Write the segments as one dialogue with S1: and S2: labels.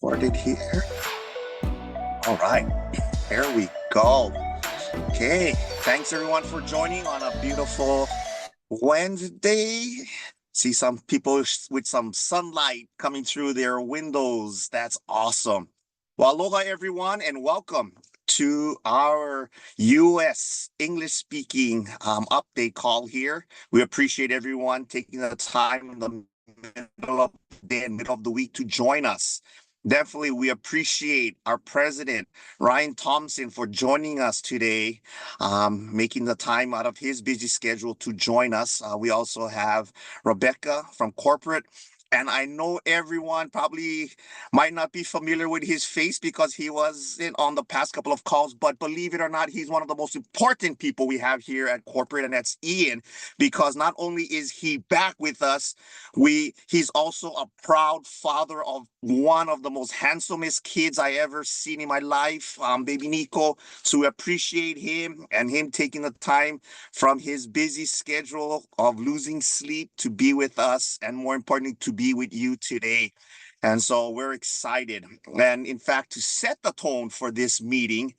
S1: recorded here. All right, here we go. Okay, thanks everyone for joining on a beautiful Wednesday. See some people with some sunlight coming through their windows. That's awesome. Well, aloha everyone, and welcome to our U.S. English-speaking update call here. We appreciate everyone taking the time in the middle of the day and middle of the week to join us. Definitely, we appreciate our president, Ryan Thompson, for joining us today, making the time out of his busy schedule to join us. We also have Rebecca from corporate. And I know everyone probably might not be familiar with his face because he was on the past couple of calls, but believe it or not, he's one of the most important people we have here at corporate, and that's Ian, because not only is he back with us, he's also a proud father of one of the most handsomest kids I ever seen in my life, baby Nico. So we appreciate him and him taking the time from his busy schedule of losing sleep to be with us, and more importantly, to be with you today. And so we're excited. And in fact, to set the tone for this meeting,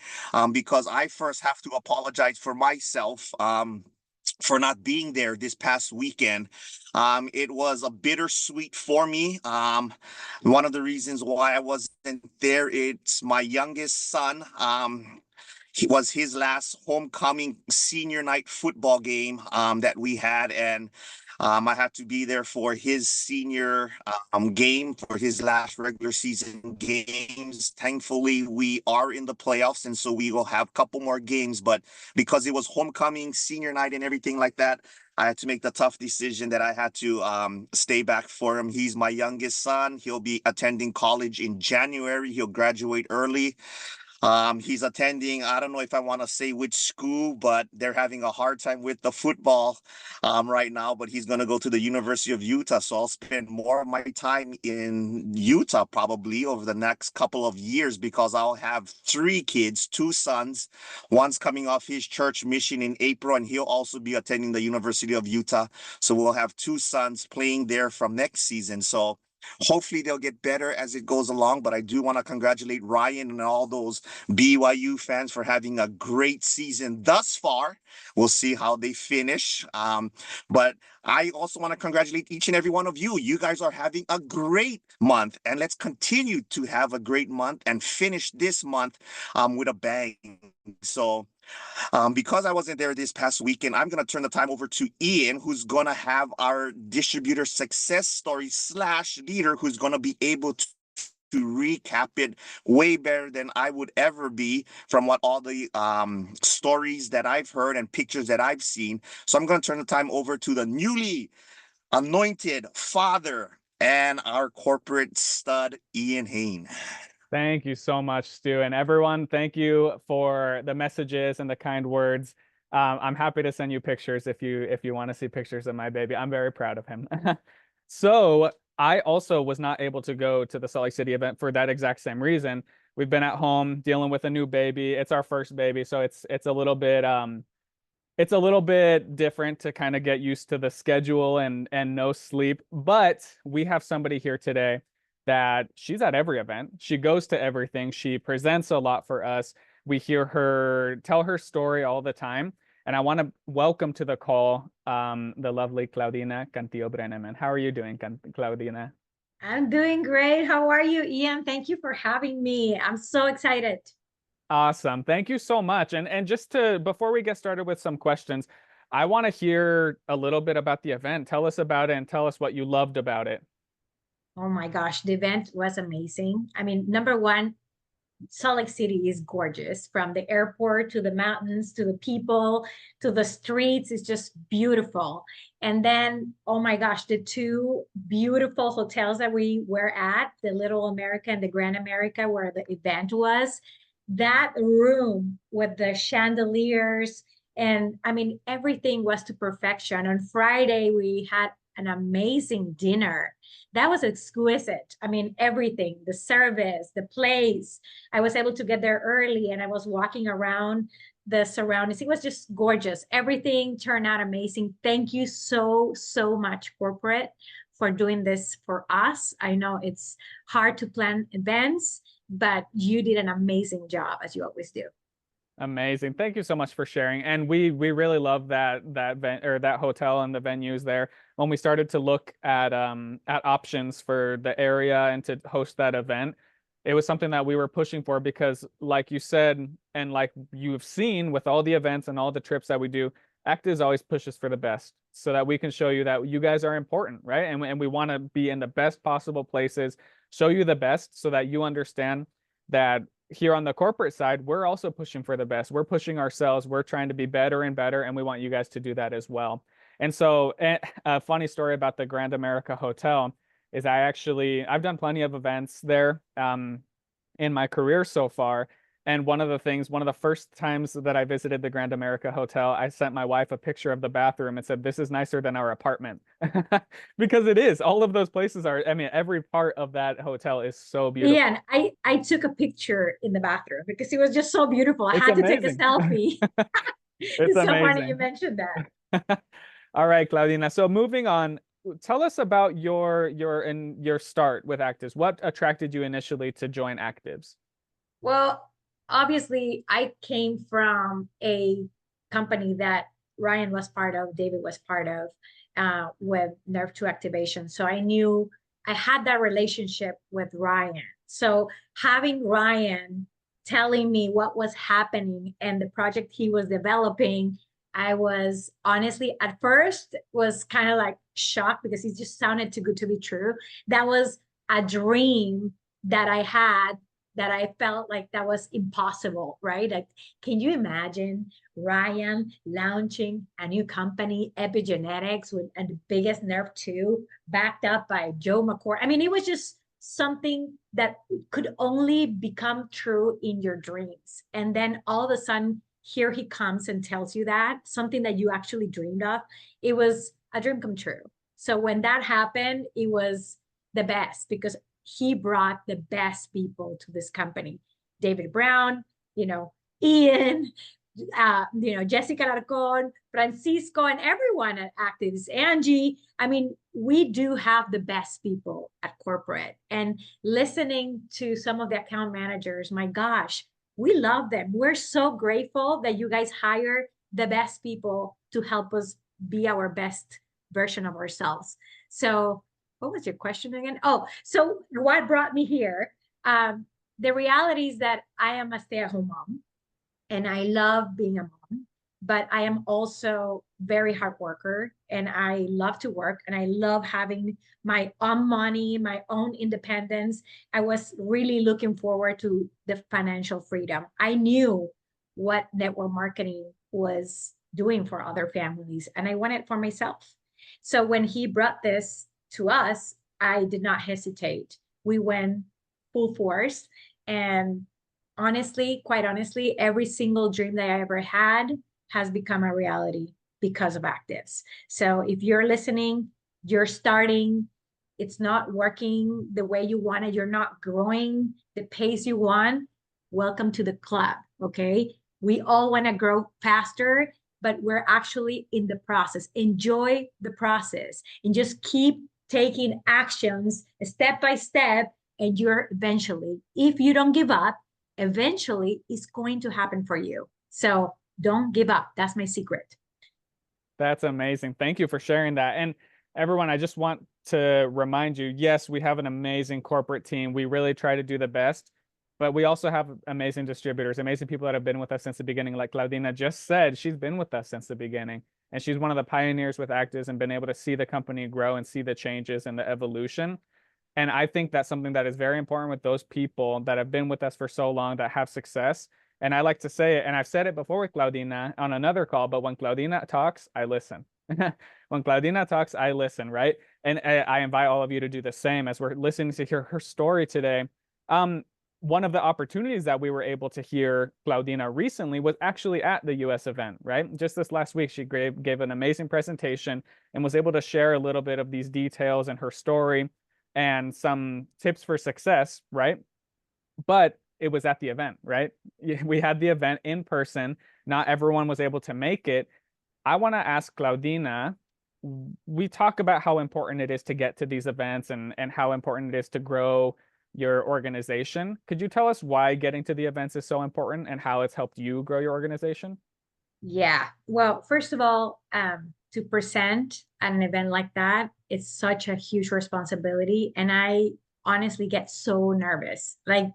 S1: because I first have to apologize for myself, for not being there this past weekend. It was a bittersweet for me. One of the reasons why I wasn't there, it's my youngest son. It was his last homecoming senior night football game that we had, and I had to be there for his senior game, for his last regular season games. Thankfully, we are in the playoffs, and so we will have a couple more games. But because it was homecoming, senior night, and everything like that, I had to make the tough decision that I had to stay back for him. He's my youngest son. He'll be attending college in January. He'll graduate early. He's attending, I don't know if I want to say which school, but they're having a hard time with the football right now, but he's going to go to the University of Utah. So I'll spend more of my time in Utah probably over the next couple of years, because I'll have 3 kids, 2 sons. One's coming off his church mission in April, and he'll also be attending the University of Utah. So we'll have 2 sons playing there from next season. So hopefully they'll get better as it goes along, but I do want to congratulate Ryan and all those BYU fans for having a great season thus far. We'll see how they finish. But I also want to congratulate each and every one of you. You guys are having a great month, and let's continue to have a great month and finish this month with a bang. So because I wasn't there this past weekend, I'm going to turn the time over to Ian, who's going to have our distributor success story / leader, who's going to be able to recap it way better than I would ever be from what all the stories that I've heard and pictures that I've seen. So I'm going to turn the time over to the newly anointed father and our corporate stud, Ian Hayne.
S2: Thank you so much, Stu. And everyone, thank you for the messages and the kind words. I'm happy to send you pictures if you want to see pictures of my baby. I'm very proud of him. So I also was not able to go to the Salt Lake City event for that exact same reason. We've been at home dealing with a new baby. It's our first baby, so it's a little bit different to kind of get used to the schedule and no sleep. But we have somebody here today that she's at every event. She goes to everything. She presents a lot for us. We hear her tell her story all the time. And I want to welcome to the call the lovely Claudina Cantillo Brenneman. How are you doing, Claudina?
S3: I'm doing great. How are you, Ian? Thank you for having me. I'm so excited.
S2: Awesome. Thank you so much. And just before we get started with some questions, I want to hear a little bit about the event. Tell us about it and tell us what you loved about it.
S3: Oh my gosh, the event was amazing. I mean, number one, Salt Lake City is gorgeous, from the airport to the mountains to the people to the streets. It's just beautiful. And then, oh my gosh, the 2 beautiful hotels that we were at, the Little America and the Grand America, where the event was, that room with the chandeliers, and I mean, everything was to perfection. On Friday, we had an amazing dinner. That was exquisite. I mean, everything, the service, the place. I was able to get there early, and I was walking around the surroundings. It was just gorgeous. Everything turned out amazing. Thank you so much, corporate, for doing this for us. I know it's hard to plan events, but you did an amazing job, as you always do.
S2: Amazing. Thank you so much for sharing. And we really love that that hotel and the venues there. When we started to look at options for the area and to host that event, it was something that we were pushing for because, like you said, and like you've seen with all the events and all the trips that we do, ACTIVZ always pushes for the best so that we can show you that you guys are important, right? And we want to be in the best possible places, show you the best so that you understand that here on the corporate side, we're also pushing for the best. We're pushing ourselves. We're trying to be better and better, and we want you guys to do that as well. And so a funny story about the Grand America Hotel is I've done plenty of events there in my career so far. And one of the first times that I visited the Grand America Hotel, I sent my wife a picture of the bathroom and said, "This is nicer than our apartment." Because it is. All of those places are, I mean, every part of that hotel is so beautiful.
S3: Yeah, and I took a picture in the bathroom because it was just so beautiful. I had to take a selfie. It's so funny you mentioned that.
S2: All right, Claudina. So moving on, tell us about your start with ACTIVZ. What attracted you initially to join ACTIVZ?
S3: Well, obviously, I came from a company that Ryan was part of, David was part of, with Nerve 2 activation. So I knew I had that relationship with Ryan. So having Ryan telling me what was happening and the project he was developing, I was honestly, at first, was kind of like shocked because it just sounded too good to be true. That was a dream that I had, that I felt like that was impossible, right? Like, can you imagine Ryan launching a new company, Epigenetics, with the biggest Nerve 2, backed up by Joe McCord? I mean, it was just something that could only become true in your dreams. And then all of a sudden, here he comes and tells you that, something that you actually dreamed of. It was a dream come true. So when that happened, it was the best because he brought the best people to this company. David Brown, Ian, Jessica Larcon, Francisco, and everyone at ACTIVZ, Angie. I mean, we do have the best people at corporate. And listening to some of the account managers, my gosh, we love them. We're so grateful that you guys hire the best people to help us be our best version of ourselves. So what was your question again? Oh, so what brought me here? The reality is that I am a stay-at-home mom and I love being a mom, but I am also very hard worker and I love to work and I love having my own money, my own independence. I was really looking forward to the financial freedom. I knew what network marketing was doing for other families and I wanted it for myself. So when he brought this to us, I did not hesitate. We went full force. And honestly, quite honestly, every single dream that I ever had has become a reality because of ACTIVZ. So if you're listening, you're starting, it's not working the way you want it, you're not growing the pace you want, welcome to the club, okay? We all want to grow faster, but we're actually in the process. Enjoy the process and just keep taking actions step by step, and you're eventually, if you don't give up, eventually it's going to happen for you. So don't give up. That's my secret.
S2: That's amazing. Thank you for sharing that. And everyone, I just want to remind you, yes, we have an amazing corporate team. We really try to do the best, but we also have amazing distributors, amazing people that have been with us since the beginning. Like Claudina just said, she's been with us since the beginning. And she's one of the pioneers with ACTIVZ and been able to see the company grow and see the changes and the evolution. And I think that's something that is very important with those people that have been with us for so long, that have success. And I like to say it, and I've said it before with Claudina on another call, but when Claudina talks, I listen. When Claudina talks, I listen, right? And I invite all of you to do the same as we're listening to hear her story today. One of the opportunities that we were able to hear Claudina recently was actually at the US event, right? Just this last week, she gave an amazing presentation and was able to share a little bit of these details and her story and some tips for success, right? But it was at the event, right? We had the event in person. Not everyone was able to make it. I want to ask Claudina, we talk about how important it is to get to these events and how important it is to grow your organization. Could you tell us why getting to the events is so important and how it's helped you grow your organization?
S3: Yeah. Well, first of all, to present at an event like that, it's such a huge responsibility. And I honestly get so nervous. Like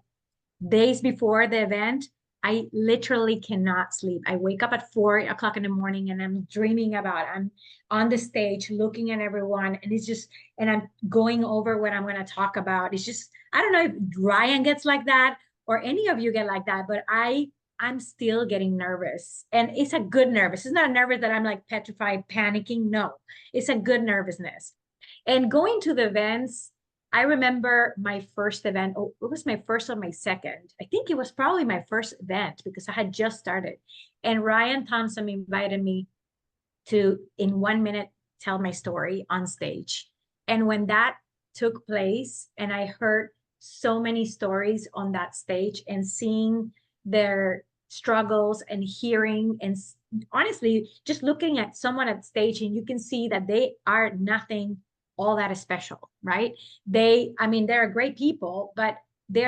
S3: days before the event, I literally cannot sleep. I wake up at 4 o'clock in the morning and I'm dreaming about, I'm on the stage looking at everyone, and it's just, and I'm going over what I'm going to talk about. It's just, I don't know if Ryan gets like that or any of you get like that, but I'm still getting nervous, and it's a good nervous. It's not a nervous that I'm like petrified, panicking. No, it's a good nervousness. And going to the events, I remember my first event. Oh, it was my first or my second. I think it was probably my first event because I had just started. And Ryan Thompson invited me to, in 1 minute, tell my story on stage. And when that took place, and I heard so many stories on that stage and seeing their struggles and hearing, and honestly, just looking at someone at stage, and you can see that they are nothing all that is special, right? I mean, they're great people, but they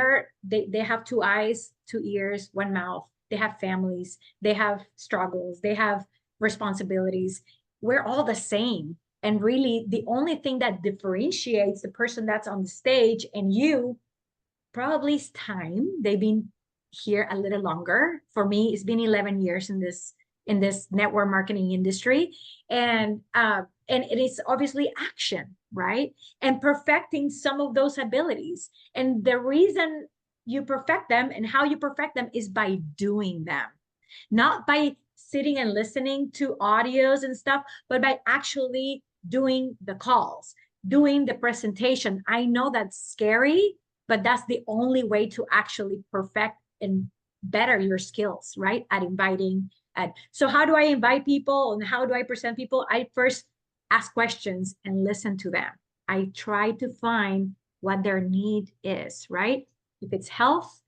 S3: have 2 eyes, 2 ears, 1 mouth. They have families, they have struggles, they have responsibilities. We're all the same. And really, the only thing that differentiates the person that's on the stage and you probably is time. They've been here a little longer. For me, it's been 11 years in this network marketing industry. And it is obviously action, right? And perfecting some of those abilities. And the reason you perfect them and how you perfect them is by doing them, not by sitting and listening to audios and stuff, but by actually doing the calls, doing the presentation. I know that's scary, but that's the only way to actually perfect and better your skills, right? At inviting. So how do I invite people and how do I present people? I first ask questions and listen to them. I try to find what their need is, right? If it's health,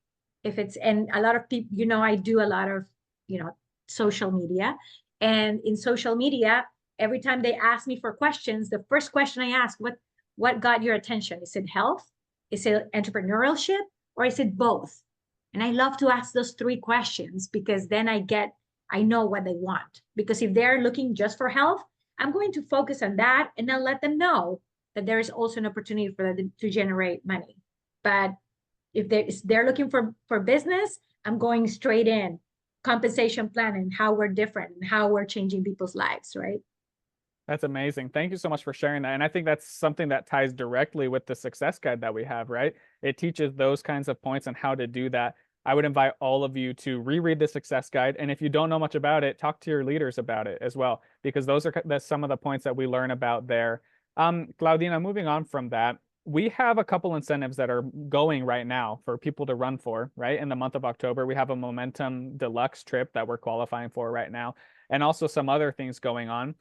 S3: and a lot of people, you know, I do a lot of, social media. And in social media, every time they ask me for questions, the first question I ask, what got your attention? Is it health? Is it entrepreneurship? Or is it both? And I love to ask those 3 questions because then I know what they want. Because if they're looking just for health, I'm going to focus on that and I'll let them know that there is also an opportunity for them to generate money. But if they're looking for business, I'm going straight in. Compensation plan and how we're different and how we're changing people's lives, right?
S2: That's amazing. Thank you so much for sharing that. And I think that's something that ties directly with the success guide that we have, right? It teaches those kinds of points on how to do that. I would invite all of you to reread the success guide. And if you don't know much about it, talk to your leaders about it as well, because that's some of the points that we learn about there. Claudina, moving on from that, we have a couple incentives that are going right now for people to run for, right? In the month of October, we have a Momentum Deluxe trip that we're qualifying for right now, and also some other things going on.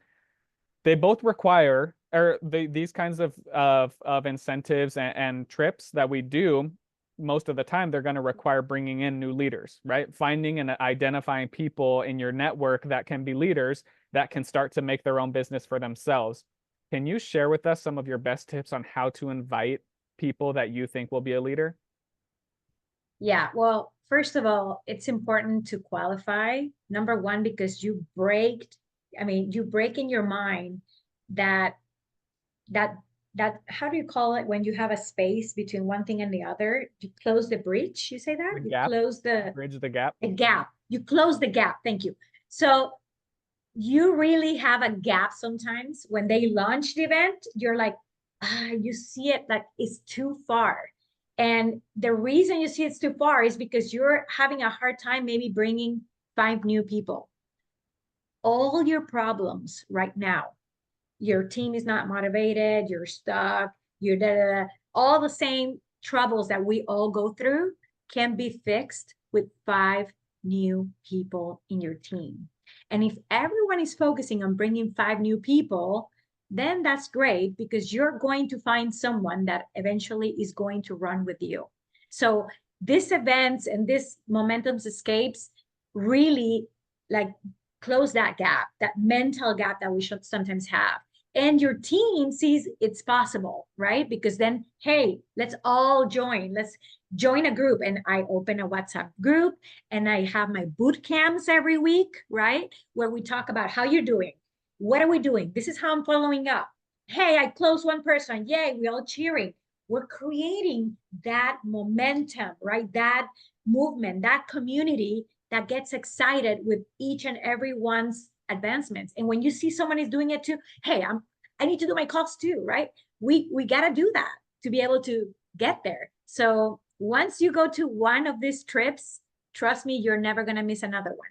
S2: They both require, or these kinds of incentives and trips that we do, most of the time, they're going to require bringing in new leaders, right? Finding and identifying people in your network that can be leaders that can start to make their own business for themselves. Can you share with us some of your best tips on how to invite people that you think will be a leader?
S3: Yeah, well, first of all, it's important to qualify. Number 1, because you break in your mind that how do you call it when you have a space between one thing and the other? You close the bridge, you say that?
S2: The gap.
S3: Close
S2: bridge the gap.
S3: The gap. You close the gap. Thank you. So you really have a gap sometimes when they launch the event. You're like, you see it like it's too far. And the reason you see it's too far is because you're having a hard time maybe bringing 5 new people. All your problems right now, your team is not motivated, you're stuck, all the same troubles that we all go through can be fixed with 5 new people in your team. And if everyone is focusing on bringing 5 new people, then that's great because you're going to find someone that eventually is going to run with you. So these events and this Momentum's Escapes really like close that gap, that mental gap that we should sometimes have. and your team sees it's possible, right? Because then, hey, let's all join. Let's join a group. And I open a WhatsApp group and I have my boot camps every week, right? Where we talk about how you're doing. What are we doing? This is how I'm following up. Hey, I closed one person. Yay, we all cheering. We're creating that momentum, right? That movement, that community that gets excited with each and every one's advancements. And when you see someone is doing it too, hey, I need to do my calls too, right? We got to do that to be able to get there. So once you go to one of these trips, trust me, you're never going to miss another one.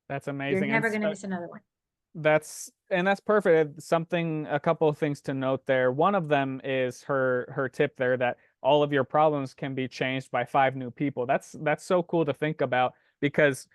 S2: That's amazing.
S3: You're never going to miss another one.
S2: That's perfect. A couple of things to note there. One of them is her tip there that all of your problems can be changed by 5 new people. That's so cool to think about, because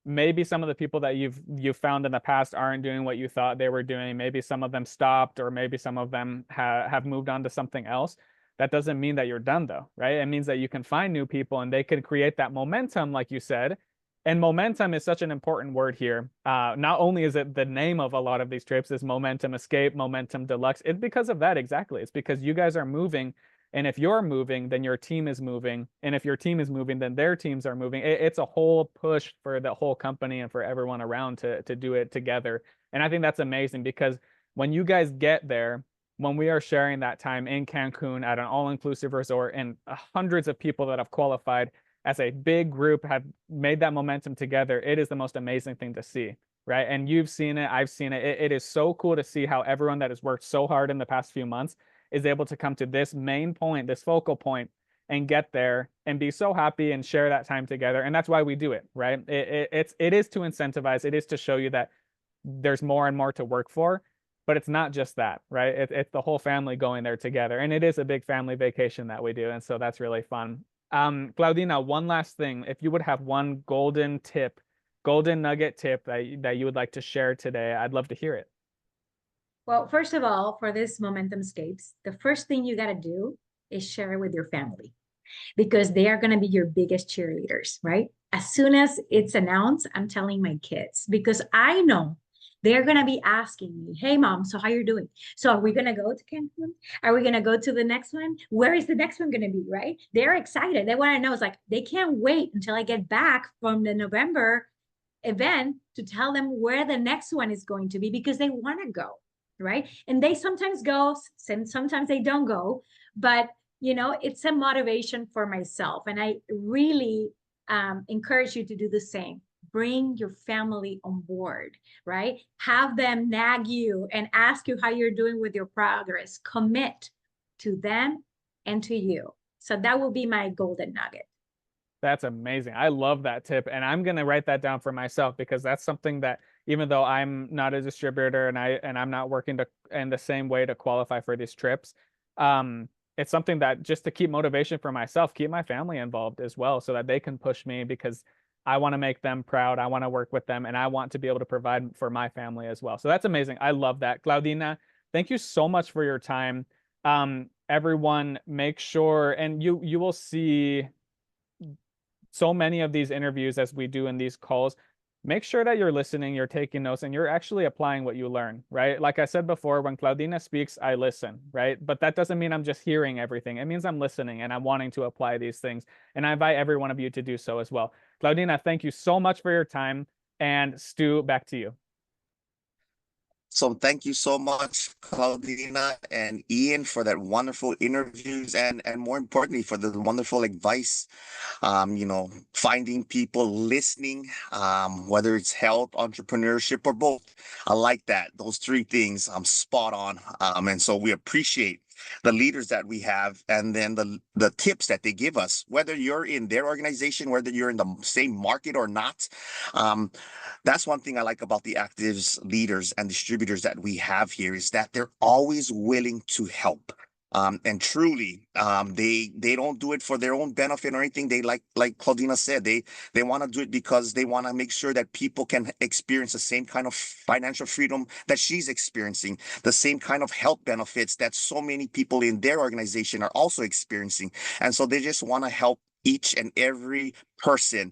S2: maybe some of the people that you've found in the past aren't doing what you thought they were doing. Maybe some of them stopped, or maybe some of them have moved on to something else. That doesn't mean that you're done though, right? It means that you can find new people and they can create that momentum, like you said. And momentum is such an important word here. Not only is it the name of a lot of these trips is Momentum Escape, Momentum Deluxe. It's because of that, exactly. It's because you guys are moving. And if you're moving, then your team is moving. And if your team is moving, then their teams are moving. It's a whole push for the whole company and for everyone around to do it together. And I think that's amazing, because when you guys get there, when we are sharing that time in Cancun at an all-inclusive resort, and hundreds of people that have qualified as a big group have made that momentum together, it is the most amazing thing to see, right? And you've seen it, I've seen it. It is so cool to see how everyone that has worked so hard in the past few months is able to come to this main point, this focal point, and get there and be so happy and share that time together. And that's why we do it, right? It is to incentivize, it is to show you that there's more and more to work for, but it's not just that, right? It's the whole family going there together. And it is a big family vacation that we do. And so that's really fun. Claudina, one last thing. If you would have one golden nugget tip that you would like to share today, I'd love to hear it.
S3: Well, first of all, for this Momentum Escapes, the first thing you got to do is share it with your family, because they are going to be your biggest cheerleaders, right? As soon as it's announced, I'm telling my kids, because I know they're going to be asking me, hey, mom, so how you're doing? So are we going to go to Cancun? Are we going to go to the next one? Where is the next one going to be, right? They're excited. They want to know. It's like, they can't wait until I get back from the November event to tell them where the next one is going to be, because they want to go, right? And they sometimes go, and sometimes they don't go. But, you know, it's a motivation for myself. And I really encourage you to do the same. Bring your family on board, right? Have them nag you and ask you how you're doing with your progress. Commit to them and to you. So that will be my golden nugget.
S2: That's amazing. I love that tip. And I'm going to write that down for myself, because that's something that, even though I'm not a distributor and I'm not working in the same way to qualify for these trips, it's something that, just to keep motivation for myself, keep my family involved as well, so that they can push me, because I want to make them proud. I want to work with them, and I want to be able to provide for my family as well. So that's amazing. I love that. Claudina, thank you so much for your time. Everyone, make sure, and you will see so many of these interviews as we do in these calls. Make sure that you're listening, you're taking notes, and you're actually applying what you learn, right? Like I said before, when Claudina speaks, I listen, right? But that doesn't mean I'm just hearing everything. It means I'm listening and I'm wanting to apply these things. And I invite every one of you to do so as well. Claudina, thank you so much for your time. And Stu, back to you.
S1: So thank you so much, Claudina and Ian, for that wonderful interviews, and more importantly, for the wonderful advice. You know, finding people, listening, whether it's health, entrepreneurship, or both. I like that. Those 3 things, spot on. And so we appreciate the leaders that we have, and then the tips that they give us, whether you're in their organization, whether you're in the same market or not. That's one thing I like about the ACTIVZ leaders and distributors that we have here, is that they're always willing to help. And truly, they don't do it for their own benefit or anything. They like Claudina said, they want to do it because they want to make sure that people can experience the same kind of financial freedom that she's experiencing, the same kind of health benefits that so many people in their organization are also experiencing. And so they just want to help each and every person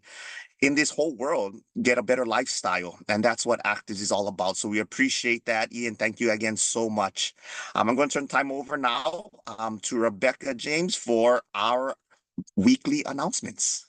S1: in this whole world get a better lifestyle. And that's what ACTIVZ is all about. So we appreciate that. Ian, thank you again so much. I'm going to turn time over now to Rebecca James for our weekly announcements.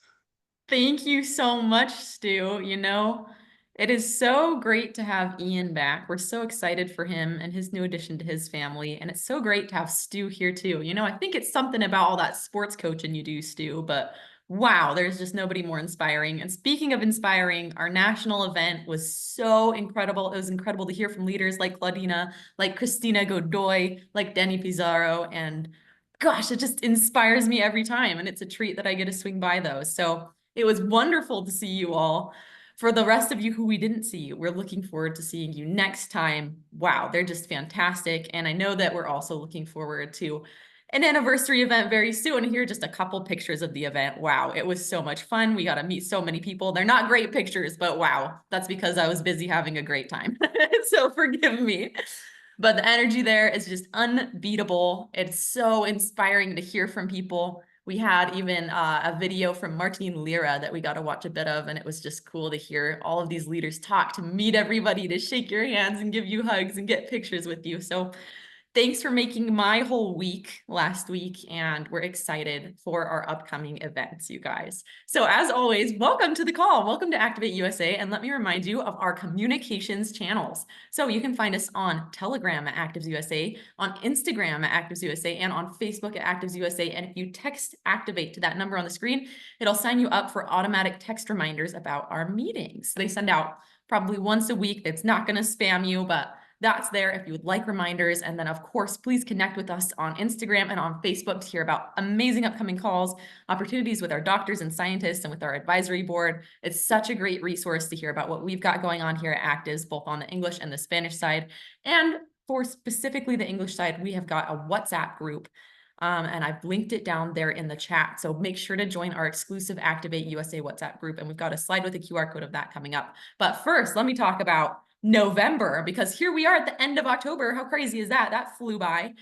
S4: Thank you so much, Stu. You know, it is so great to have Ian back. We're so excited for him and his new addition to his family. And it's so great to have Stu here too. You know, I think it's something about all that sports coaching you do, Stu, but wow, there's just nobody more inspiring. And speaking of inspiring, our national event was so incredible. It was incredible to hear from leaders like Claudina, like Christina Godoy, like Denny Pizarro, and gosh, it just inspires me every time. And it's a treat that I get to swing by those. So it was wonderful to see you all. For the rest of you who we didn't see, we're looking forward to seeing you next time. Wow, they're just fantastic. And I know that we're also looking forward to an anniversary event very soon. Here are just a couple pictures of the event. Wow, it was so much fun. We got to meet so many people. They're not great pictures, but wow, that's because I was busy having a great time. So forgive me. But the energy there is just unbeatable. It's so inspiring to hear from people. We had even a video from Martin Lira that we got to watch a bit of, and it was just cool to hear all of these leaders talk, to meet everybody, to shake your hands and give you hugs and get pictures with you. So thanks for making my whole week last week, and we're excited for our upcoming events, you guys. So as always, welcome to the call. Welcome to Activate USA, and let me remind you of our communications channels. So you can find us on Telegram at ACTIVZ USA, on Instagram at ACTIVZ USA, and on Facebook at ACTIVZ USA. And if you text Activate to that number on the screen, it'll sign you up for automatic text reminders about our meetings. They send out probably once a week. It's not going to spam you, but that's there if you would like reminders. And then of course, please connect with us on Instagram and on Facebook to hear about amazing upcoming calls, opportunities with our doctors and scientists, and with our advisory board. It's such a great resource to hear about what we've got going on here at ACTIVZ, both on the English and the Spanish side. And for specifically the English side, we have got a WhatsApp group. And I've linked it down there in the chat. So make sure to join our exclusive Activate USA WhatsApp group. And we've got a slide with a QR code of that coming up. But first, let me talk about November, because here we are at the end of October. How crazy is that? That flew by.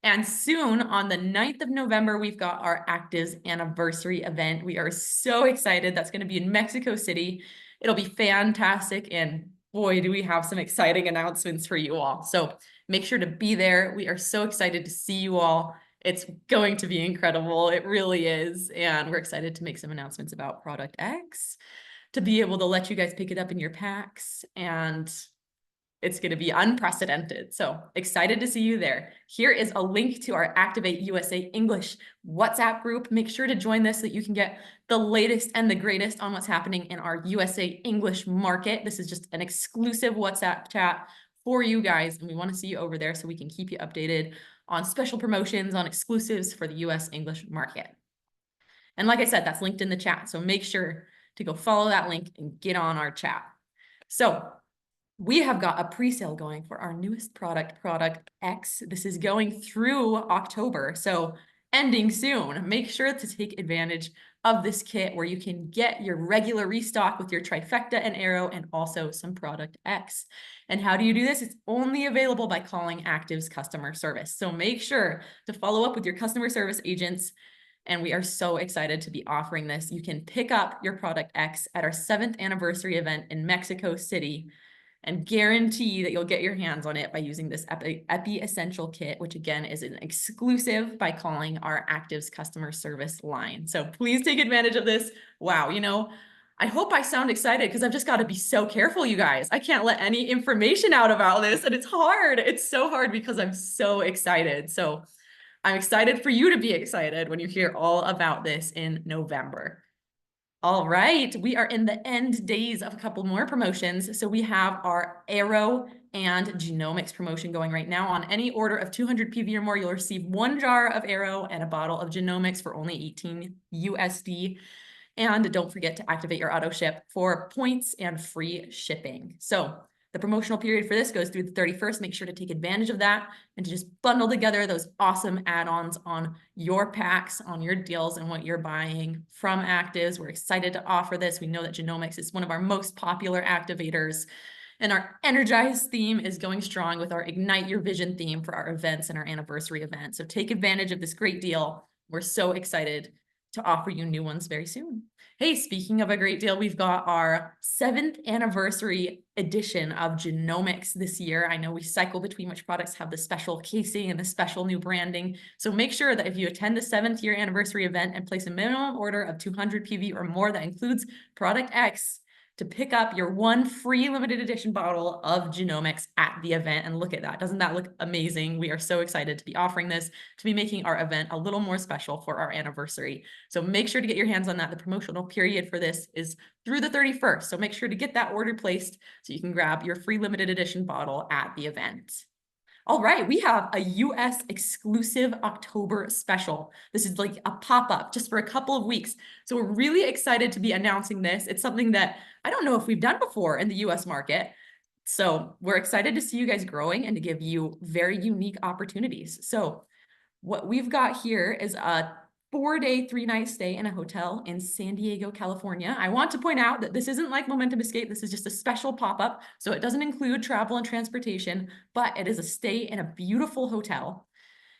S4: And soon on the 9th of November, we've got our ACTIVZ anniversary event. We are so excited. That's going to be in Mexico City. It'll be fantastic. And boy, do we have some exciting announcements for you all. So make sure to be there. We are so excited to see you all. It's going to be incredible. It really is. And we're excited to make some announcements about Product X, to be able to let you guys pick it up in your packs, and it's going to be unprecedented. So excited to see you there. Here is a link to our Activate USA English WhatsApp group. Make sure to join this so that you can get the latest and the greatest on what's happening in our USA English market. This is just an exclusive WhatsApp chat for you guys, and we want to see you over there so we can keep you updated on special promotions, on exclusives for the US English market. And like I said, that's linked in the chat. So make sure to go follow that link and get on our chat. So we have got a pre-sale going for our newest product, Product X. This is going through October, so ending soon. Make sure to take advantage of this kit where you can get your regular restock with your trifecta and arrow, and also some Product X. And how do you do this? It's only available by calling ACTIVZ customer service. So make sure to follow up with your customer service agents. And we are so excited to be offering this. You can pick up your Product X at our 7th anniversary event in Mexico City, and guarantee that you'll get your hands on it by using this Epi Essential Kit, which again is an exclusive by calling our ACTIVZ customer service line. So please take advantage of this. Wow, you know, I hope I sound excited because I've just got to be so careful, you guys. I can't let any information out about this, and it's hard. It's so hard because I'm so excited. So I'm excited for you to be excited when you hear all about this in November. All right, we are in the end days of a couple more promotions. So we have our Arrow and Genomics promotion going right now. On any order of 200 PV or more, you'll receive 1 jar of Arrow and a bottle of Genomics for only 18 USD. And don't forget to activate your auto ship for points and free shipping. So the promotional period for this goes through the 31st. Make sure to take advantage of that and to just bundle together those awesome add-ons on your packs, on your deals, and what you're buying from ACTIVZ. We're excited to offer this. We know that Genomics is one of our most popular activators, and our Energize theme is going strong with our Ignite Your Vision theme for our events and our anniversary event. So take advantage of this great deal. We're so excited to offer you new ones very soon. Hey, speaking of a great deal, we've got our 7th anniversary edition of Genomics this year. I know we cycle between which products have the special casing and the special new branding. So make sure that if you attend the 7th year anniversary event and place a minimum order of 200 PV or more that includes product X, to pick up your 1 free limited edition bottle of Genomics at the event. And look at that. Doesn't that look amazing? We are so excited to be offering this, to be making our event a little more special for our anniversary. So make sure to get your hands on that. The promotional period for this is through the 31st. So make sure to get that order placed so you can grab your free limited edition bottle at the event. All right, we have a US exclusive October special. This is like a pop-up just for a couple of weeks. So we're really excited to be announcing this. It's something that I don't know if we've done before in the US market. So we're excited to see you guys growing and to give you very unique opportunities. So what we've got here is a 4-day, 3-night stay in a hotel in San Diego, California. I want to point out that this isn't like Momentum Escape. This is just a special pop-up. So it doesn't include travel and transportation, but it is a stay in a beautiful hotel.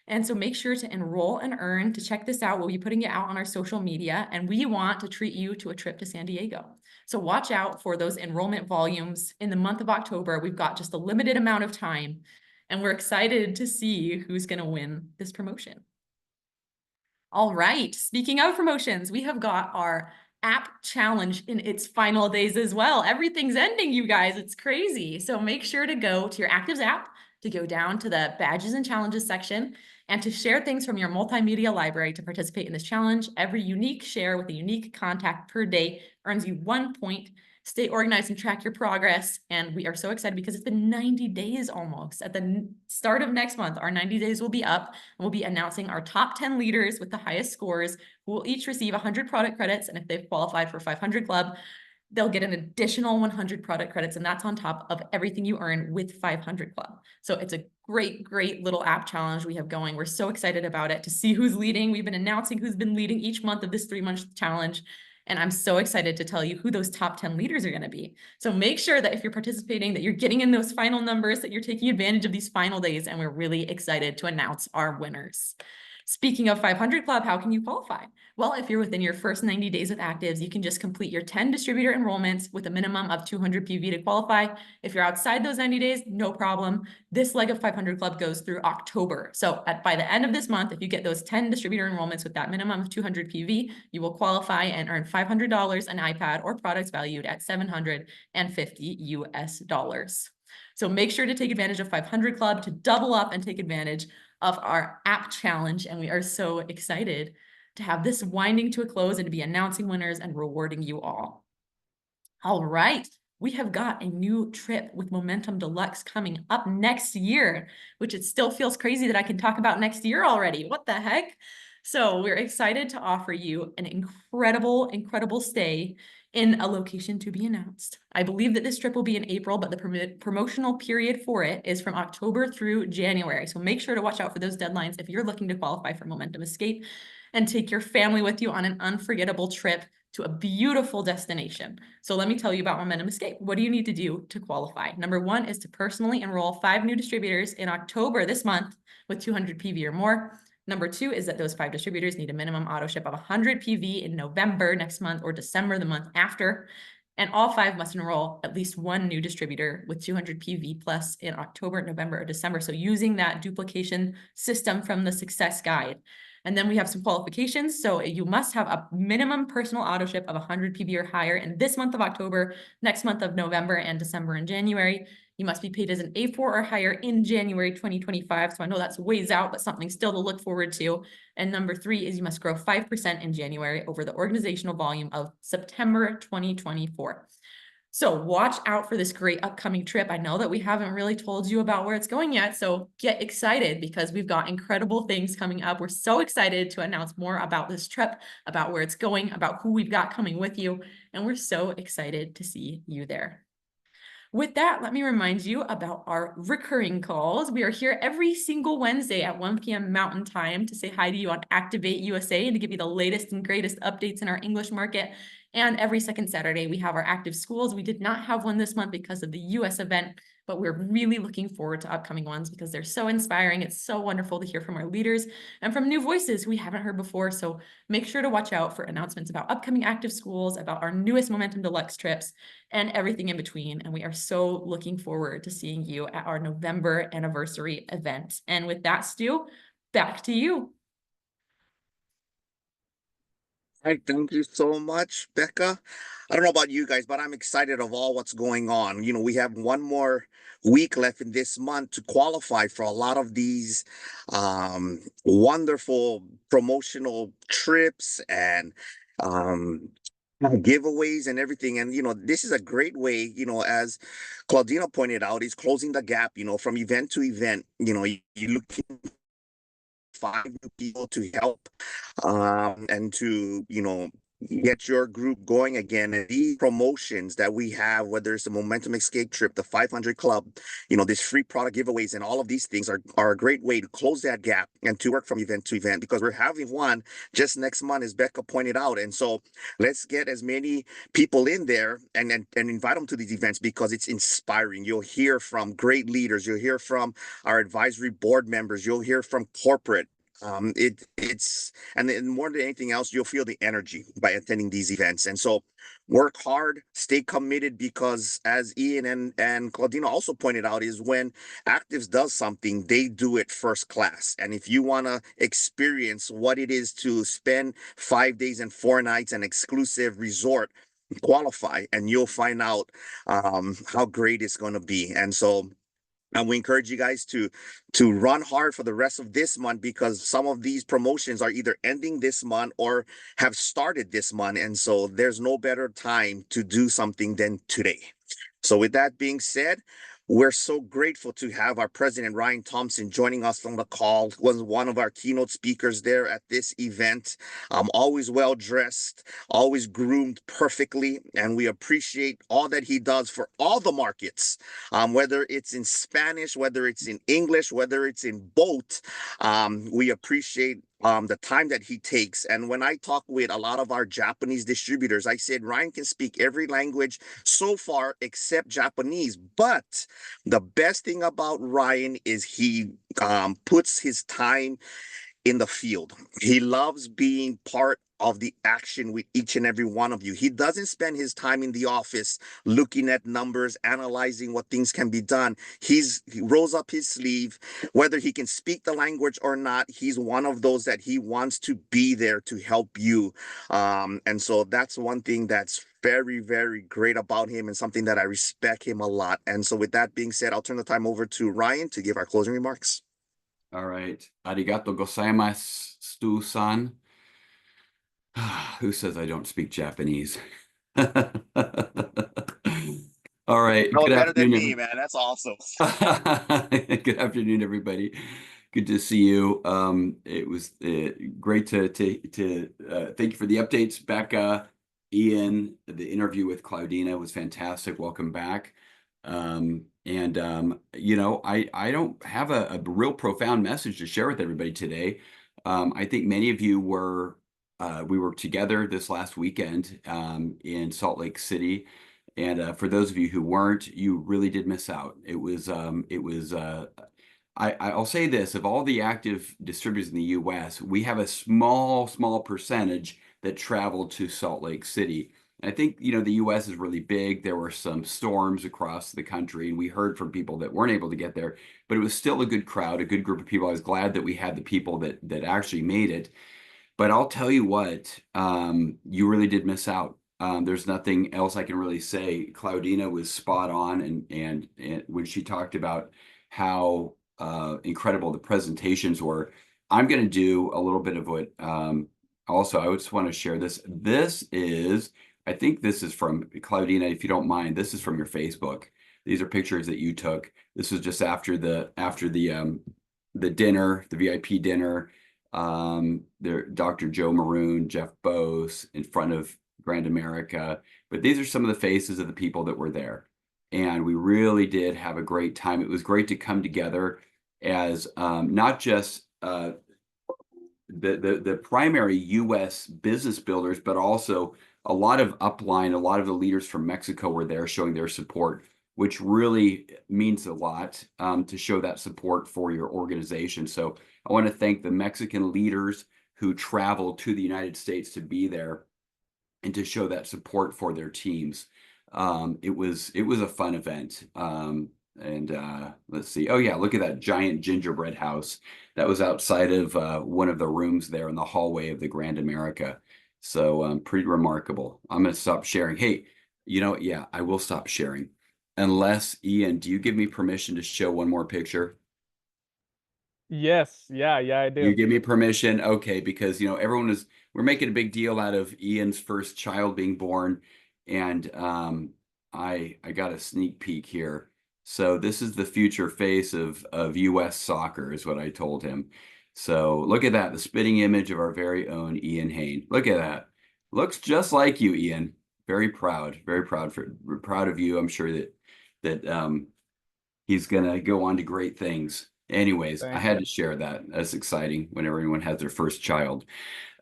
S4: And so make sure to enroll and earn. To check this out, we'll be putting it out on our social media, and we want to treat you to a trip to San Diego. So watch out for those enrollment volumes in the month of October. We've got just a limited amount of time, and we're excited to see who's going to win this promotion. All right, speaking of promotions, we have got our app challenge in its final days as well. Everything's ending, you guys. It's crazy. So make sure to go to your ACTIVZ app, to go down to the badges and challenges section, and to share things from your multimedia library to participate in this challenge. Every unique share with a unique contact per day earns you 1 point. Stay organized and track your progress. And we are so excited because it's been 90 days almost. At the start of next month, our 90 days will be up, and we'll be announcing our top 10 leaders with the highest scores, who will each receive 100 product credits. And if they've qualified for 500 Club, they'll get an additional 100 product credits, and that's on top of everything you earn with 500 Club. So it's a great, great little app challenge we have going. We're so excited about it, to see who's leading. We've been announcing who's been leading each month of this 3-month challenge. And I'm so excited to tell you who those top 10 leaders are going to be. So make sure that if you're participating, that you're getting in those final numbers, that you're taking advantage of these final days. And we're really excited to announce our winners. Speaking of 500 Club, how can you qualify? Well, if you're within your first 90 days with ACTIVZ, you can just complete your 10 distributor enrollments with a minimum of 200 PV to qualify. If you're outside those 90 days, no problem. This leg of 500 Club goes through October. So by the end of this month, if you get those 10 distributor enrollments with that minimum of 200 PV, you will qualify and earn $500, an iPad, or products valued at $750 US. So make sure to take advantage of 500 Club to double up and take advantage of our app challenge. And we are so excited to have this winding to a close and to be announcing winners and rewarding you all. All right, we have got a new trip with Momentum Deluxe coming up next year, which it still feels crazy that I can talk about next year already. What the heck? So we're excited to offer you an incredible, incredible stay in a location to be announced. I believe that this trip will be in April, but the promotional period for it is from October through January. So make sure to watch out for those deadlines if you're looking to qualify for Momentum Escape and take your family with you on an unforgettable trip to a beautiful destination. So let me tell you about Momentum Escape. What do you need to do to qualify? Number 1 is to personally enroll 5 new distributors in October this month with 200 PV or more. Number 2 is that those 5 distributors need a minimum auto ship of 100 PV in November next month or December the month after. And all 5 must enroll at least 1 new distributor with 200 PV plus in October, November, or December. So using that duplication system from the success guide. And then we have some qualifications. So you must have a minimum personal auto ship of 100 PV or higher in this month of October, next month of November, and December and January. You must be paid as an A4 or higher in January 2025. So I know that's ways out, but something still to look forward to. And number 3 is you must grow 5% in January over the organizational volume of September 2024. So watch out for this great upcoming trip. I know that we haven't really told you about where it's going yet, so get excited because we've got incredible things coming up. We're so excited to announce more about this trip, about where it's going, about who we've got coming with you, and we're so excited to see you there. With that, let me remind you about our recurring calls. We are here every single Wednesday at 1 p.m. Mountain Time to say hi to you on Activate USA and to give you the latest and greatest updates in our English market And every second Saturday, we have our active schools. We did not have one this month because of the US event, but we're really looking forward to upcoming ones because they're so inspiring. It's so wonderful to hear from our leaders and from new voices we haven't heard before. So make sure to watch out for announcements about upcoming active schools, about our newest Momentum Deluxe trips, and everything in between. And we are so looking forward to seeing you at our November anniversary event. And with that, Stu, back to you.
S1: All right, thank you so much, Becca. I don't know about you guys, but I'm excited of all what's going on. You know, we have one more week left in this month to qualify for a lot of these wonderful promotional trips and giveaways and everything. And, you know, this is a great way, you know, as Claudina pointed out, is closing the gap, you know, from event to event. You know, you look find new people to help and to, you know, get your group going again. And these promotions that we have, whether it's the Momentum Escape Trip, the 500 Club, you know, this free product giveaways and all of these things are a great way to close that gap and to work from event to event, because we're having one just next month, as Becca pointed out. And so let's get as many people in there and invite them to these events, because it's inspiring. You'll hear from great leaders. You'll hear from our advisory board members. You'll hear from corporate. It's and then more than anything else, you'll feel the energy by attending these events. And so work hard, stay committed, because as Ian and Claudina also pointed out, is when ACTIVZ does something, they do it first class. And if you want to experience what it is to spend 5 days and 4 nights an exclusive resort, qualify and you'll find out how great it's going to be. And so and we encourage you guys to run hard for the rest of this month, because some of these promotions are either ending this month or have started this month. And so there's no better time to do something than today. So with that being said, we're so grateful to have our president, Ryan Thompson, joining us on the call. Was one of our keynote speakers there at this event. Always well dressed, always groomed perfectly. And we appreciate all that he does for all the markets, whether it's in Spanish, whether it's in English, whether it's in both. We appreciate the time that he takes. And when I talk with a lot of our Japanese distributors, I said Ryan can speak every language so far except Japanese. But the best thing about Ryan is he puts his time in the field. He loves being part of the action with each and every one of you. He doesn't spend his time in the office looking at numbers, analyzing what things can be done. He rolls up his sleeve, whether he can speak the language or not. He's one of those that he wants to be there to help you. And so that's one thing that's very, very great about him, and something that I respect him a lot. And so with that being said, I'll turn the time over to Ryan to give our closing remarks.
S5: All right. Arigato gozaimasu, Stu-san. Who says I don't speak Japanese? All right.
S1: No,
S5: Good
S1: better than
S5: afternoon,
S1: me, man. That's awesome.
S5: Good afternoon, everybody. Good to see you. It was great to thank you for the updates, Becca, Ian. The interview with Claudina was fantastic. Welcome back. You know, I don't have a real profound message to share with everybody today. I think many of you were we were together this last weekend in Salt Lake City, and for those of you who weren't, you really did miss out. I'll say this: of all the active distributors in the U.S., we have a small percentage that traveled to Salt Lake City. And I think, you know, the U.S. is really big. There were some storms across the country, and we heard from people that weren't able to get there, but it was still a good crowd, a good group of people. I was glad that we had the people that actually made it. But I'll tell you what, you really did miss out. There's nothing else I can really say. Claudina was spot on, and when she talked about how incredible the presentations were. I'm going to do a little bit of what also I just want to share this. This is, I think this is from Claudina, if you don't mind. This is from your Facebook. These are pictures that you took. This was just after the dinner, the VIP dinner. There, Dr. Joe Maroon, Jeff Bose in front of Grand America. But these are some of the faces of the people that were there. And we really did have a great time. It was great to come together as not just the primary U.S. business builders, but also a lot of upline, a lot of the leaders from Mexico were there showing their support, which really means a lot to show that support for your organization. So I want to thank the Mexican leaders who traveled to the United States to be there and to show that support for their teams. It was a fun event. Let's see. Oh yeah, look at that giant gingerbread house that was outside of one of the rooms there in the hallway of the Grand America. So pretty remarkable. I'm going to stop sharing. Hey, yeah, I will stop sharing. Unless, Ian, do you give me permission to show one more picture?
S2: Yes, yeah, I do.
S5: You give me permission? Okay, because we're making a big deal out of Ian's first child being born, and I got a sneak peek here. So this is the future face of US soccer, is what I told him. So look at that, the spitting image of our very own Ian Hayne. Look at that. Looks just like you, Ian. Very proud of you. I'm sure that he's gonna go on to great things. Anyways, I had to share that. That's exciting whenever anyone has their first child.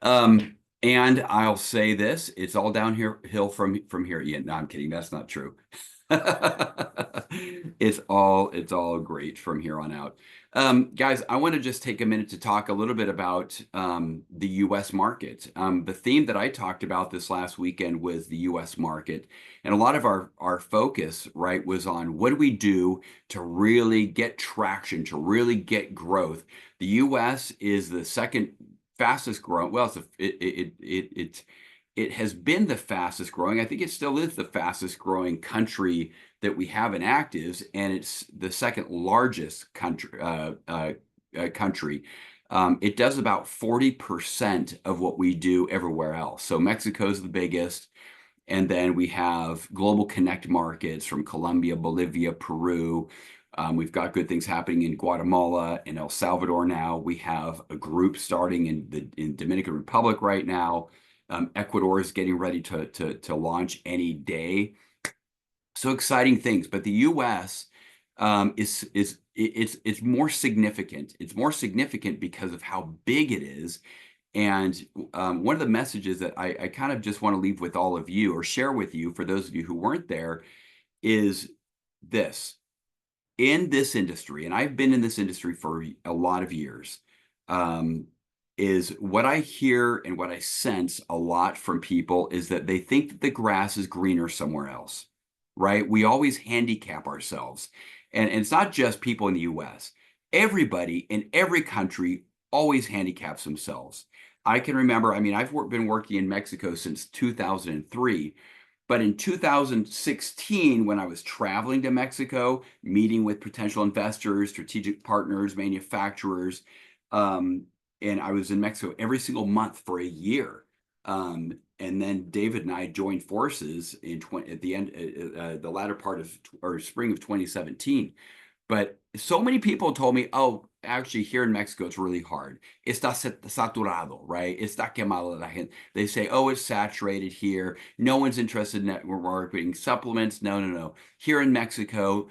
S5: And I'll say this, it's all downhill from here, Ian. No, I'm kidding. That's not true. It's all great from here on out. Guys, I want to just take a minute to talk a little bit about the US market. The theme that I talked about this last weekend was the US market. And a lot of our focus, right, was on what do we do to really get traction, to really get growth. The US is the second fastest growing. Well, it has been the fastest growing. I think it still is the fastest growing country that we have in ACTIVZ, and it's the second largest country. It does about 40% of what we do everywhere else. So Mexico's the biggest, and then we have global connect markets from Colombia, Bolivia, Peru. We've got good things happening in Guatemala and El Salvador now. We have a group starting in Dominican Republic right now. Ecuador is getting ready to launch any day. So exciting things. But the U.S. It's more significant. It's more significant because of how big it is. And one of the messages that I kind of just want to leave with all of you or share with you for those of you who weren't there is this. In this industry, and I've been in this industry for a lot of years, is what I hear and what I sense a lot from people is that they think that the grass is greener somewhere else, right? We always handicap ourselves. And it's not just people in the US. Everybody in every country always handicaps themselves. I can remember, I've been working in Mexico since 2003. But in 2016, when I was traveling to Mexico, meeting with potential investors, strategic partners, manufacturers, and I was in Mexico every single month for a year. And then David and I joined forces at the end, the latter part of or spring of 2017. But so many people told me, oh, actually here in Mexico, it's really hard. Está saturado, right? Está quemado la gente. They say, oh, it's saturated here. No one's interested in network marketing supplements. No. Here in Mexico,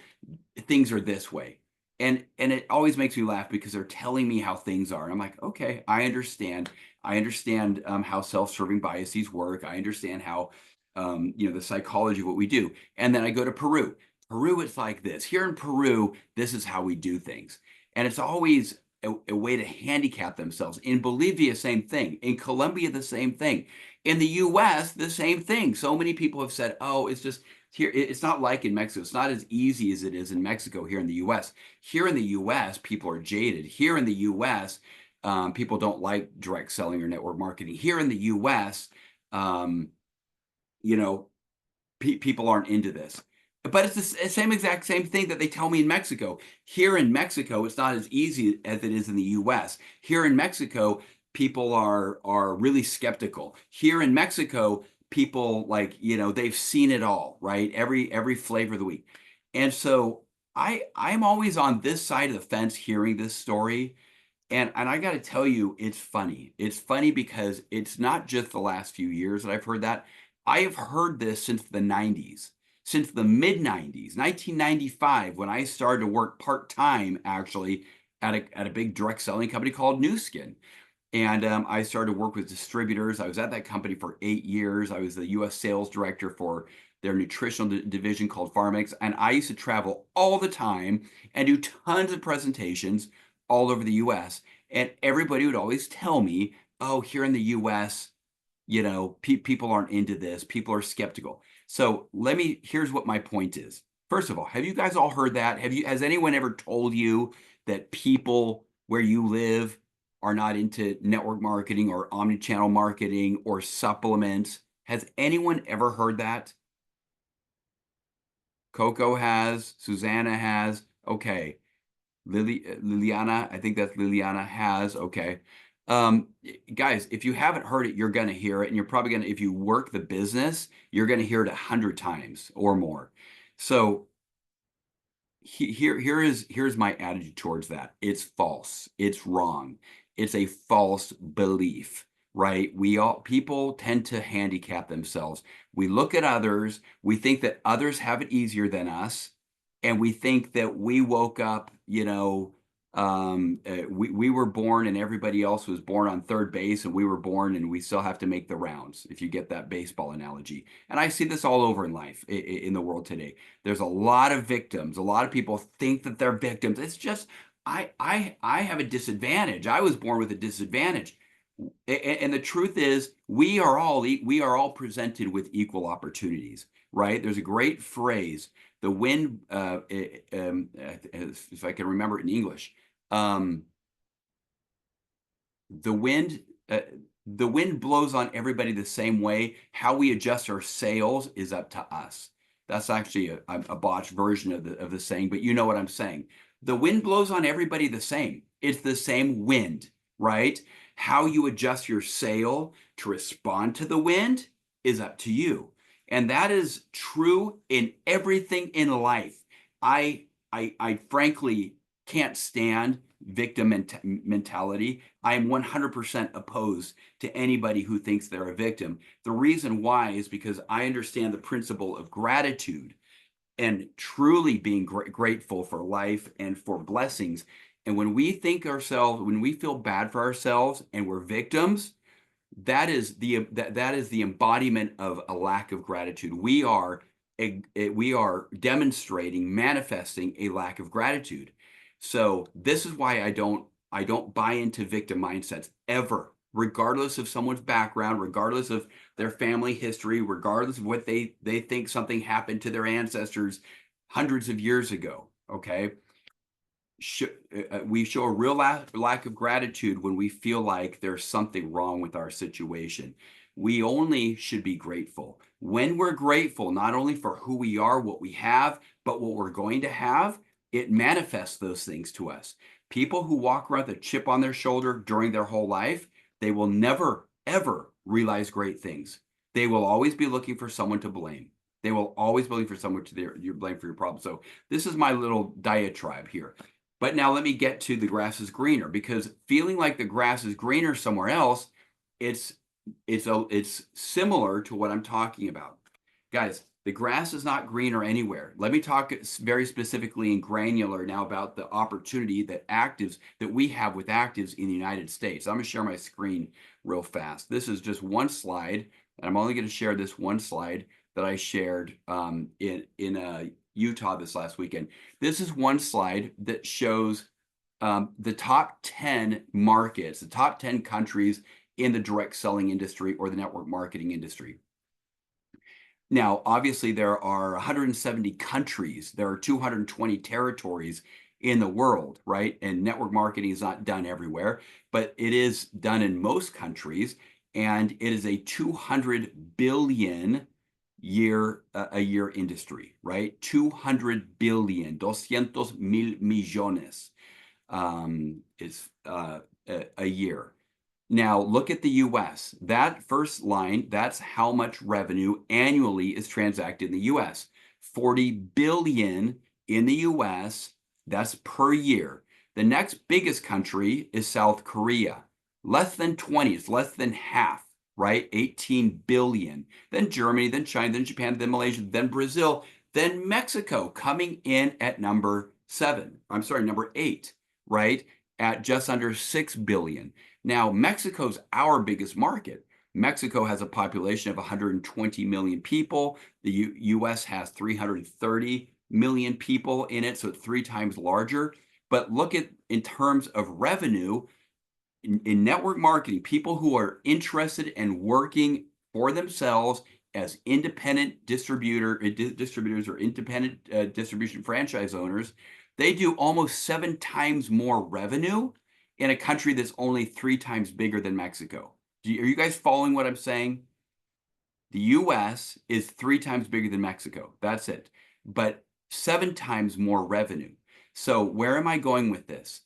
S5: things are this way. And it always makes me laugh because they're telling me how things are. And I'm like, okay, I understand. I understand how self-serving biases work. I understand how, the psychology of what we do. And then I go to Peru. Peru, it's like this. Here in Peru, this is how we do things. And it's always a way to handicap themselves. In Bolivia, same thing. In Colombia, the same thing. In the US, the same thing. So many people have said, oh, it's just here. It's not like in Mexico. It's not as easy as it is in Mexico here in the US. Here in the US, people are jaded. Here in the US, people don't like direct selling or network marketing. Here in the US, people aren't into this. But it's the exact same thing that they tell me in Mexico. Here in Mexico, it's not as easy as it is in the US. Here in Mexico, people are really skeptical. Here in Mexico, people they've seen it all, right? Every flavor of the week. And so I'm always on this side of the fence hearing this story. And I got to tell you, it's funny. It's funny because it's not just the last few years that I've heard that. I have heard this since the 90s. Since the mid-90s, 1995, when I started to work part-time, actually, at a big direct selling company called Nu Skin. And I started to work with distributors. I was at that company for 8 years. I was the US sales director for their nutritional division called Pharmix. And I used to travel all the time and do tons of presentations all over the US. And everybody would always tell me, oh, here in the US, you know, people aren't into this. People are skeptical. So here's what my point is. First of all, have you guys all heard that? Has anyone ever told you that people where you live are not into network marketing or omni-channel marketing or supplements? Has anyone ever heard that? Coco has, Susanna has, okay. Liliana, I think that's Liliana has, okay. Guys, if you haven't heard it, you're gonna hear it, and you're probably gonna, if you work the business, you're gonna hear it 100 times or more. So here's my attitude towards that. It's false. It's wrong. It's a false belief, right? People tend to handicap themselves. We look at others, we think that others have it easier than us, and we think that we woke up, you know, we were born and everybody else was born on third base, and we were born and we still have to make the rounds, if you get that baseball analogy. And I see this all over in life, in the world today. There's a lot of victims. A lot of people think that they're victims. It's just, I have a disadvantage. I was born with a disadvantage. And the truth is, we are all presented with equal opportunities, right? There's a great phrase, the wind, if I can remember it in English, the wind blows on everybody the same way. How we adjust our sails is up to us. That's actually a botched version of the saying, but you know what I'm saying. The wind blows on everybody the same. It's the same wind, right? How you adjust your sail to respond to the wind is up to you. And that is true in everything in life. I frankly can't stand victim mentality. I am 100% opposed to anybody who thinks they're a victim. The reason why is because I understand the principle of gratitude and truly being grateful for life and for blessings. And when we when we feel bad for ourselves and we're victims, that is the embodiment of a lack of gratitude. We are demonstrating, manifesting a lack of gratitude. So this is why I don't buy into victim mindsets ever, regardless of someone's background, regardless of their family history, regardless of what they think something happened to their ancestors hundreds of years ago. Okay. We show a real lack of gratitude when we feel like there's something wrong with our situation. We only should be grateful. When we're grateful, not only for who we are, what we have, but what we're going to have, it manifests those things to us. People who walk around with a chip on their shoulder during their whole life, they will never, ever realize great things. They will always be looking for someone to blame. They will always be looking for someone to blame for your problem. So this is my little diatribe here. But now let me get to the grass is greener, because feeling like the grass is greener somewhere else, it's similar to what I'm talking about. Guys, the grass is not greener anywhere. Let me talk very specifically and granular now about the opportunity that we have with ACTIVZ in the United States. I'm going to share my screen real fast. This is just one slide, and I'm only going to share this one slide that I shared in Utah this last weekend. This is one slide that shows the top 10 markets, the top 10 countries in the direct selling industry or the network marketing industry. Now, obviously, there are 170 countries. There are 220 territories in the world, right? And network marketing is not done everywhere, but it is done in most countries. And it is a 200 billion a year industry, right? 200 billion, 200 mil millones is a year. Now look at the US. That first line, that's how much revenue annually is transacted in the US. 40 billion in the US, that's per year. The next biggest country is South Korea. Less than 20, it's less than half. Right? 18 billion, then Germany, then China, then Japan, then Malaysia, then Brazil, then Mexico coming in at number 8, right? At just under 6 billion. Now, Mexico's our biggest market. Mexico has a population of 120 million people. The US has 330 million people in it, so it's 3 times larger. But look at, in terms of revenue, in network marketing, people who are interested and working for themselves as independent distributors or independent distribution franchise owners, they do almost 7 times more revenue in a country that's only 3 times bigger than Mexico. Are you guys following what I'm saying? The US is 3 times bigger than Mexico. That's it. But 7 times more revenue. So where am I going with this?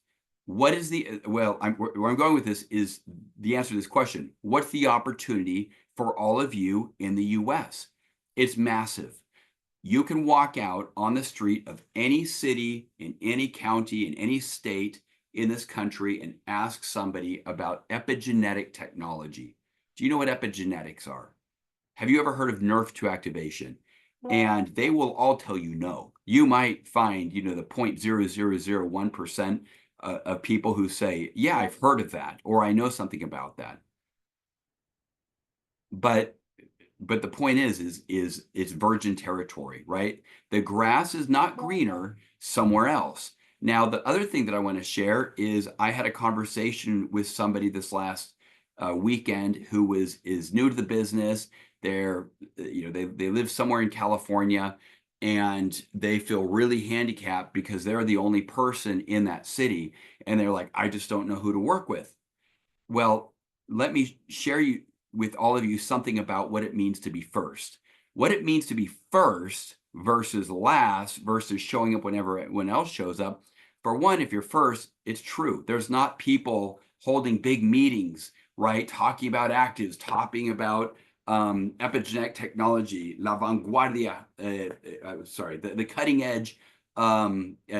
S5: What is the, well, where I'm going with this is the answer to this question. What's the opportunity for all of you in the US? It's massive. You can walk out on the street of any city, in any county, in any state in this country and ask somebody about epigenetic technology. Do you know what epigenetics are? Have you ever heard of nerve to activation? And they will all tell you no. You might find, you know, the 0.0001% of people who say, yeah, I've heard of that, or I know something about that. But the point is it's virgin territory, right? The grass is not greener somewhere else. Now, the other thing that I want to share is I had a conversation with somebody this last weekend who is new to the business. They're, you know, they live somewhere in California, and they feel really handicapped because they're the only person in that city, and they're like, I just don't know who to work with. Well, let me share with all of you something about what it means to be first. What it means to be first versus last versus showing up whenever everyone else shows up. For one, if you're first, it's true. There's not people holding big meetings, right? Talking about ACTIVZ, talking about epigenetic technology, la vanguardia, the cutting edge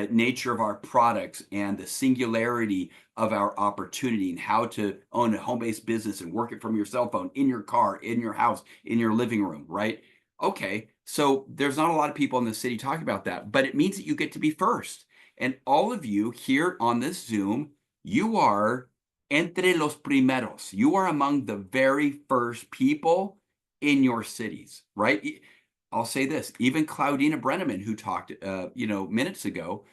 S5: nature of our products and the singularity of our opportunity and how to own a home-based business and work it from your cell phone, in your car, in your house, in your living room, right? Okay, so there's not a lot of people in the city talking about that, but it means that you get to be first. And all of you here on this Zoom, you are entre los primeros. You are among the very first people in your cities, right? I'll say this, even Claudina Brenneman, who talked, you know, minutes ago,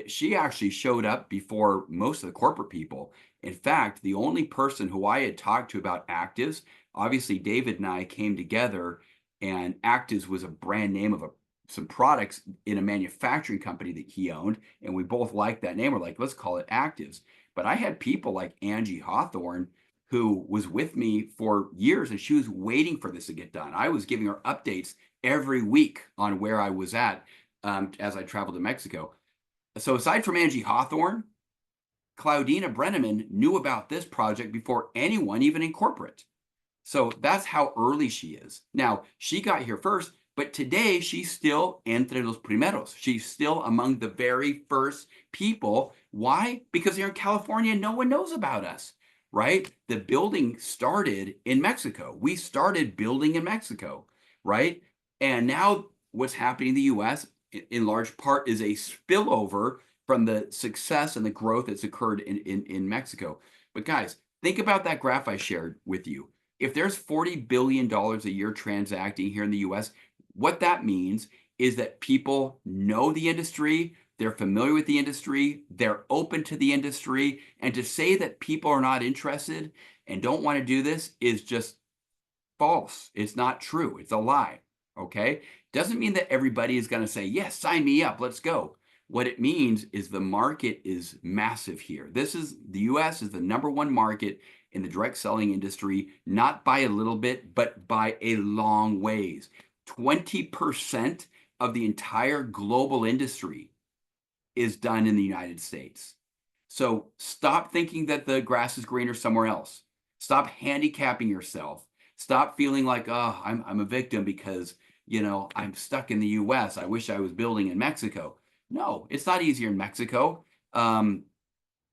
S5: she actually showed up before most of the corporate people. In fact, the only person who I had talked to about ACTIVZ, obviously David and I came together, and ACTIVZ was a brand name of some products in a manufacturing company that he owned, and we both liked that name. We're like, let's call it ACTIVZ. But I had people like Angie Hawthorne, who was with me for years, and she was waiting for this to get done. I was giving her updates every week on where I was at as I traveled to Mexico. So aside from Angie Hawthorne, Claudina Brenneman knew about this project before anyone, even in corporate. So that's how early she is. Now, she got here first, but today she's still entre los primeros. She's still among the very first people. Why? Because here in California, no one knows about us, right? The building started in Mexico. We started building in Mexico, right? And now what's happening in the US, in large part, is a spillover from the success and the growth that's occurred in Mexico. But guys, think about that graph I shared with you. If there's $40 billion a year transacting here in the US, what that means is that people know the industry, they're familiar with the industry, they're open to the industry, and to say that people are not interested and don't want to do this is just false. It's not true. It's a lie, okay? Doesn't mean that everybody is going to say, yes, sign me up, let's go. What it means is the market is massive here. The US is the #1 market in the direct selling industry, not by a little bit, but by a long ways. 20% of the entire global industry is done in the United States. So stop thinking that the grass is greener somewhere else. Stop handicapping yourself. Stop feeling like, oh, I'm a victim because, you know, I'm stuck in the US. I wish I was building in Mexico. No, it's not easier in Mexico.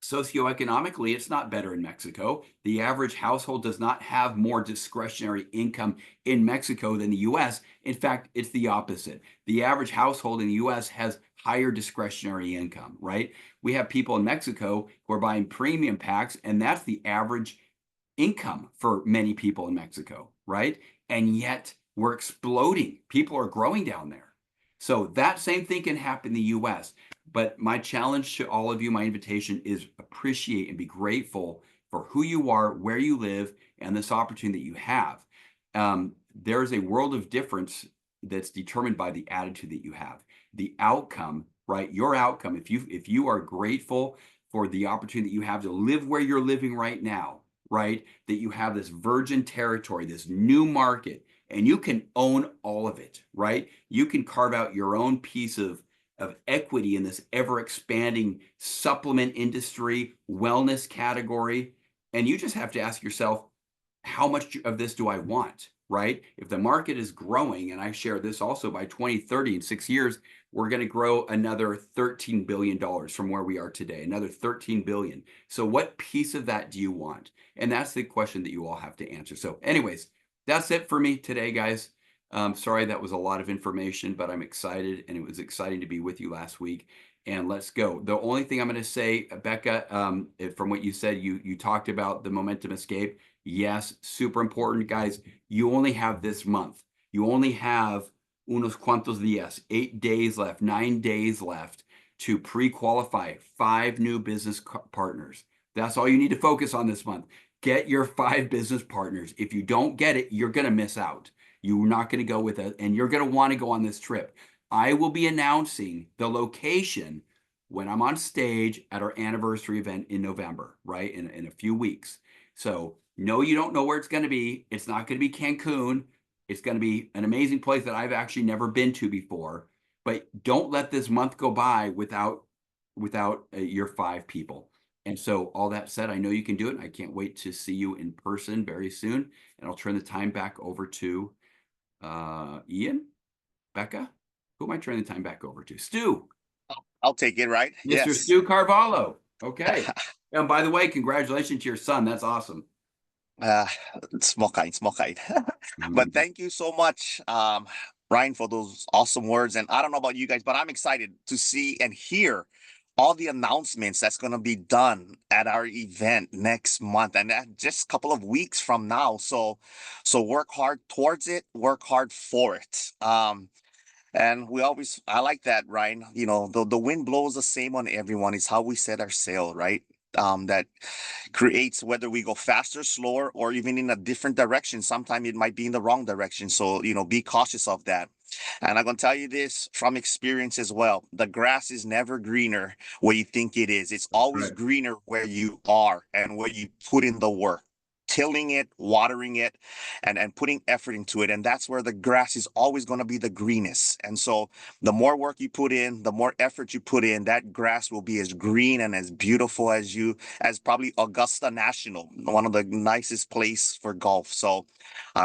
S5: socioeconomically, it's not better in Mexico. The average household does not have more discretionary income in Mexico than the US. In fact, it's the opposite. The average household in the US has higher discretionary income, right? We have people in Mexico who are buying premium packs, and that's the average income for many people in Mexico, right? And yet we're exploding. People are growing down there. So that same thing can happen in the US. But my challenge to all of you, my invitation is appreciate and be grateful for who you are, where you live, and this opportunity that you have. There's a world of difference that's determined by the attitude that you have. The outcome, right? Your outcome, if you are grateful for the opportunity that you have to live where you're living right now, right? That you have this virgin territory, this new market, and you can own all of it, right? You can carve out your own piece of equity in this ever expanding supplement industry, wellness category. And you just have to ask yourself, how much of this do I want, right? If the market is growing, and I share this also, by 2030, in 6 years, we're going to grow another $13 billion from where we are today, another 13 billion. So what piece of that do you want? And that's the question that you all have to answer. So anyways, that's it for me today, guys. Sorry, that was a lot of information, but I'm excited, and it was exciting to be with you last week. And let's go. The only thing I'm going to say, Becca, from what you said, you talked about the momentum escape. Yes, super important, guys. You only have this month. You only have unos cuantos días, 8 days left, 9 days left to pre-qualify 5 new business partners. That's all you need to focus on this month. Get your 5 business partners. If you don't get it, you're going to miss out. You're not going to go with it, and you're going to want to go on this trip. I will be announcing the location when I'm on stage at our anniversary event in November, right? In a few weeks. So no, you don't know where it's going to be. It's not going to be Cancun. It's going to be an amazing place that I've actually never been to before. But don't let this month go by without your 5 people. And so all that said, I know you can do it. And I can't wait to see you in person very soon. And I'll turn the time back over to Ian, Becca. Who am I turning the time back over to? Stu.
S1: I'll take it, right?
S5: Mr.
S1: Yes.
S5: Stu Cravalho. Okay. And by the way, congratulations to your son. That's awesome.
S1: Small kind. But thank you so much, Ryan, for those awesome words. And I don't know about you guys, but I'm excited to see and hear all the announcements that's going to be done at our event next month, and just a couple of weeks from now. So work hard towards it, work hard for it. And I like that, Ryan. You know, the wind blows the same on everyone. It's how we set our sail, right? That creates whether we go faster, slower, or even in a different direction. Sometimes it might be in the wrong direction. So, be cautious of that. And I'm going to tell you this from experience as well. The grass is never greener where you think it is. It's always
S5: right.
S1: greener where you are and where you put in the work. Tilling it, watering it, and putting effort into it. And that's where the grass is always going to be the greenest. And so the more work you put in, the more effort you put in, that grass will be as green and as beautiful as probably Augusta National, one of the nicest place for golf. So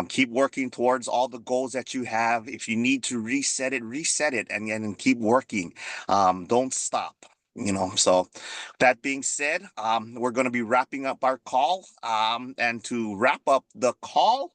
S1: keep working towards all the goals that you have. If you need to reset it and keep working. Don't stop. So that being said, we're going to be wrapping up our call. And to wrap up the call,